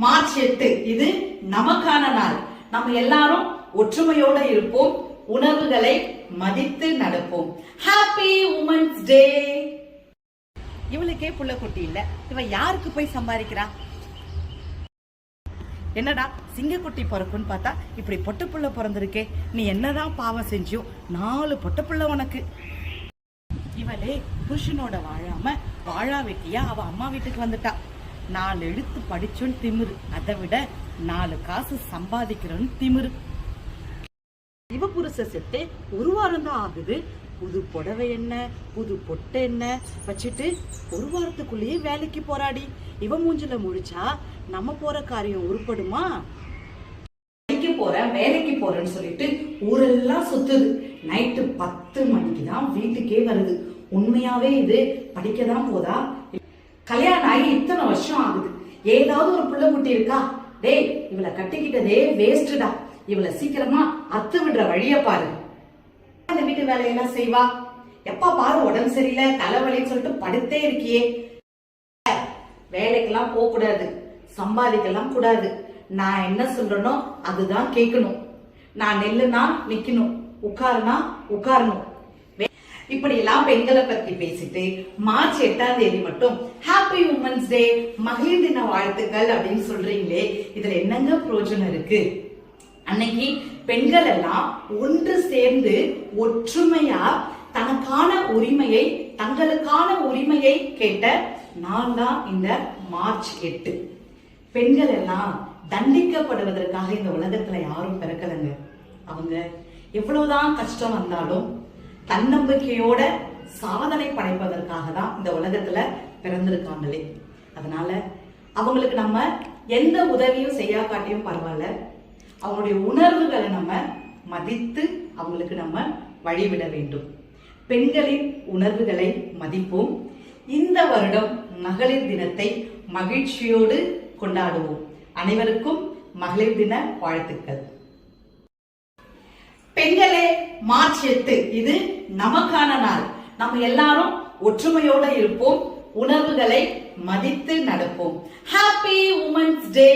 March 8 இது நமக்கான நாள். நம்ம எல்லாரும் ஒற்றுமையோட இருப்போம், உணர்வுகளை மதித்து நடப்போம். Happy women's day. இவளுக்கே புள்ள குட்டி இல்ல, இவ யாருக்கு போய் சம்பாதிக்கிறா? என்னடா சிங்கக்குட்டி பிறக்குன்னு பார்த்தா இப்படி பொட்ட புள்ள பிறந்திருக்கே, நீ என்னதான் பாவம் செஞ்சியோ 4 பொட்ட புள்ள உனக்கு. இவளே புருஷனோட வாழாம வாழா வெட்டியா அவ அம்மா வீட்டுக்கு வந்துட்டா. 4 எழுத்து படிச்சோன்னு திமிரு, அதை விட 4 காசு சம்பாதிக்கிறோன்னு திமிரு. இவ புருஷ செத்து 1 வாரம் தான் ஆகுது. புது புடவை என்ன, புது பொட்டை என்ன வச்சுட்டு 1 வாரத்துக்குள்ளேயே வேலைக்கு போராடி. இவ மூஞ்சில முழிச்சா நம்ம போற காரியம் உருப்படுமா? வேலைக்கு போறேன்னு சொல்லிட்டு ஊரெல்லாம் சுத்துது. நைட்டு 10 மணிக்கு தான் வீட்டுக்கே வருது. உண்மையாவே இது படிக்கதான் போதா? கல்யாணம் ஆகி இத்தனை வருஷம் ஆகுது, ஏதாவது ஒரு புள்ள குட்டி இருக்கா? டேய், இவளை கட்டிக்கிட்டதே வேஸ்டுடா. இவளை சீக்கிரமா அத்து விடுற வழிய பாரு. அந்த வீட்டு வேலையெல்லாம் செய்வா. எப்ப பாரு உடம்பு சரியில்லை, தலைவலின்னு சொல்லிட்டு படுத்தே இருக்கியே. வேலைக்கெல்லாம் போக கூடாது, சம்பாதிக்கலாம் கூடாது. நான் என்ன சொல்றேனோ அதுதான் கேட்கணும். நான் நெல்லுனா நிக்கணும், உட்காருனா உட்காரணும். இப்படி எல்லாம் பெண்களை பத்தி பேசிட்டு மார்ச் 8ஆம் தேதி மட்டும் ஹாப்பி உமன்ஸ் டே, மகளிர் தின வாழ்த்துக்கள் அப்படின்னு சொல்றீங்களே, இதுல என்னங்க பிரயோஜனம் இருக்கு? அன்னைக்கு பெண்கள் எல்லாம் ஒன்று சேர்ந்து ஒற்றுமையா தனக்கான உரிமையை, தங்களுக்கான உரிமையை கேட்ட நாள் தான் இந்த மார்ச் 8. பெண்கள் எல்லாம் தண்டிக்கப்படுவதற்காக இந்த உலகத்துல யாரும் பிறக்கலங்க. அவங்க எவ்வளவுதான் கஷ்டம் வந்தாலும் தன்னம்பிக்கையோட சாதனை படைப்பதற்காக தான் இந்த உலகத்துல பிறந்திருக்காங்களே. அதனால அவங்களுக்கு நம்ம எந்த உதவியும் செய்யாக்காட்டியும் பரவாயில்ல, அவங்களுடைய உணர்வுகளை நம்ம மதித்து அவங்களுக்கு நம்ம வழிவிட வேண்டும். பெண்களின் உணர்வுகளை மதிப்போம். இந்த வருடம் மகளிர் தினத்தை மகிழ்ச்சியோடு கொண்டாடுவோம். அனைவருக்கும் மகளிர் தின வாழ்த்துக்கள். பெண்களே, மார்ச் 8 இது நமக்கான நாள். நம்ம எல்லாரும் ஒற்றுமையோட இருப்போம், உணர்வுகளை மதித்து நடப்போம். Happy women's day.